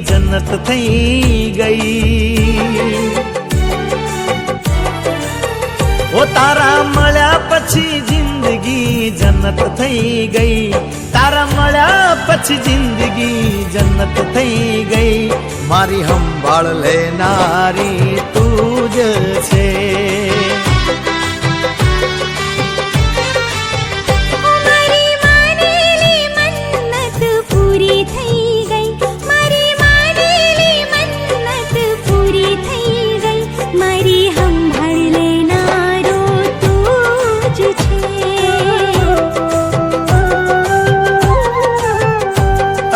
જન્નત થઈ ગઈ। ઓ તારા મળ્યા પછી જિંદગી જન્નત થઈ ગઈ। તારા મળ્યા પછી જિંદગી જન્નત થઈ ગઈ। મારી સંભાળ લેનારી તું જ છે।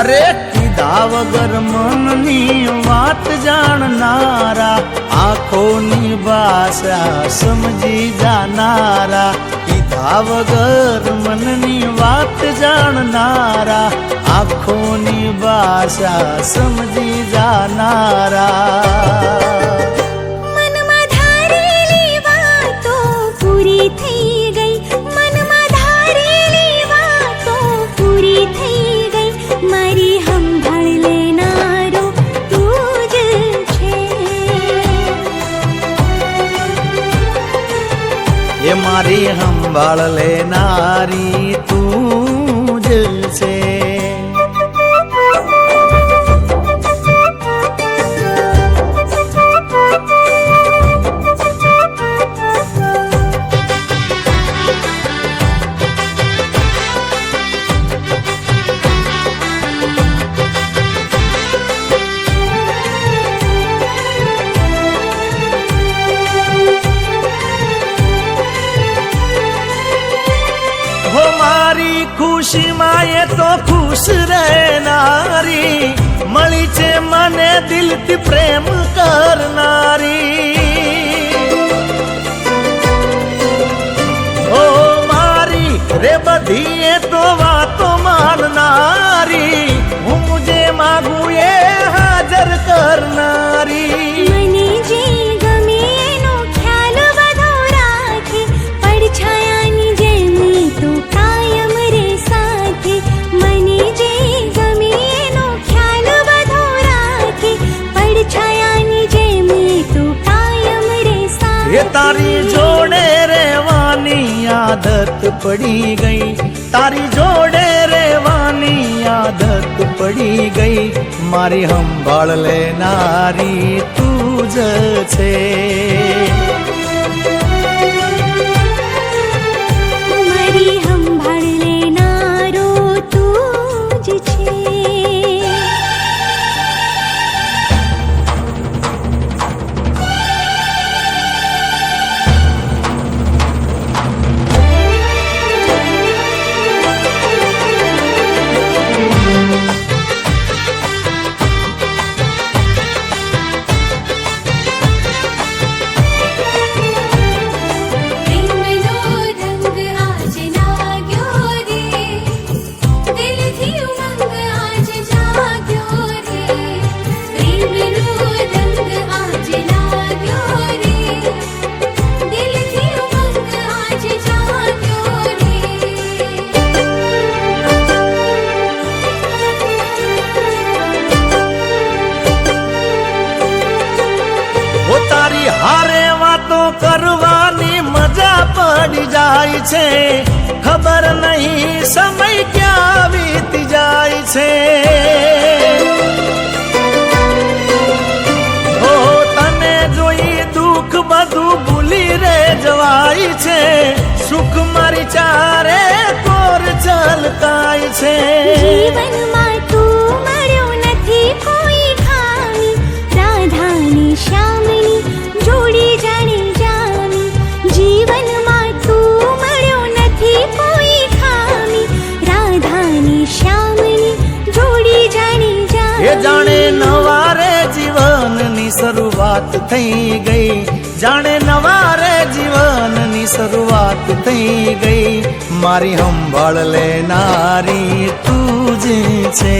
અરે કીધા વગર મનની વાત જાણનારા, આંખોની ભાષા સમજી જાનારા। કીધા વગર મનની વાત જાણનારા, આંખોની ભાષા સમજી જાનારા। મનમાં ધારેલી વાતો પૂરી થઈ ગઈ। મનમાં ધારેલી વાતો પૂરી થઈ ગઈ। મારી સંભાળ લેનારો તું જ છે। એ મારી સંભાળ લેનારી તું જ છે। મારી ખુશી માં એ તો ખુશ રહેનારી, મળી છે મને દિલથી પ્રેમ કરનારી। ઓ મારી રે બધી એ તો વાતો માનનારી, હું જે માગું એ હાજર કરનારી। મને જે ગમે એનો ખ્યાલ બધો રાખે, પડછાયાની જેમ તો કાયમ રે સાથે। મને જે ગમે એનો ખ્યાલ બધો રાખે, પડછાયાની જેમ તો કાયમ રે સાથે। એ તારી જોડે રહેવાની આદત પડી ગઈ। તારી જોડે રહેવાની આદત પડી ગઈ। મારી સંભાળ લેનારી તું જ છે। મારી સંભાળ લેનારો તું જ છે। હારે વાતો કરવાની મજા પડી જાય છે, ખબર નહીં સમય ક્યાં વીતી જાય છે। ઓ તને જોઈ દુઃખ બધું ભૂલી રે જવાય છે, સુખ મારી ચારે કોર છલકાય છે। જીવનમાં તું મળ્યો નથી કોઈ ખામી, રાધાની શ્યામની જોડી જાણી જામી। જીવનમાં તું મળ્યો નથી કોઈ ખામી, રાધાની શ્યામની જોડી જાણી જામી। એ જાણે નવારે જીવનની શરૂઆત થઈ ગઈ। જાણે નવારે જીવનની શરૂઆત થઈ ગઈ। મારી સંભાળ લેનારી તું જ છે।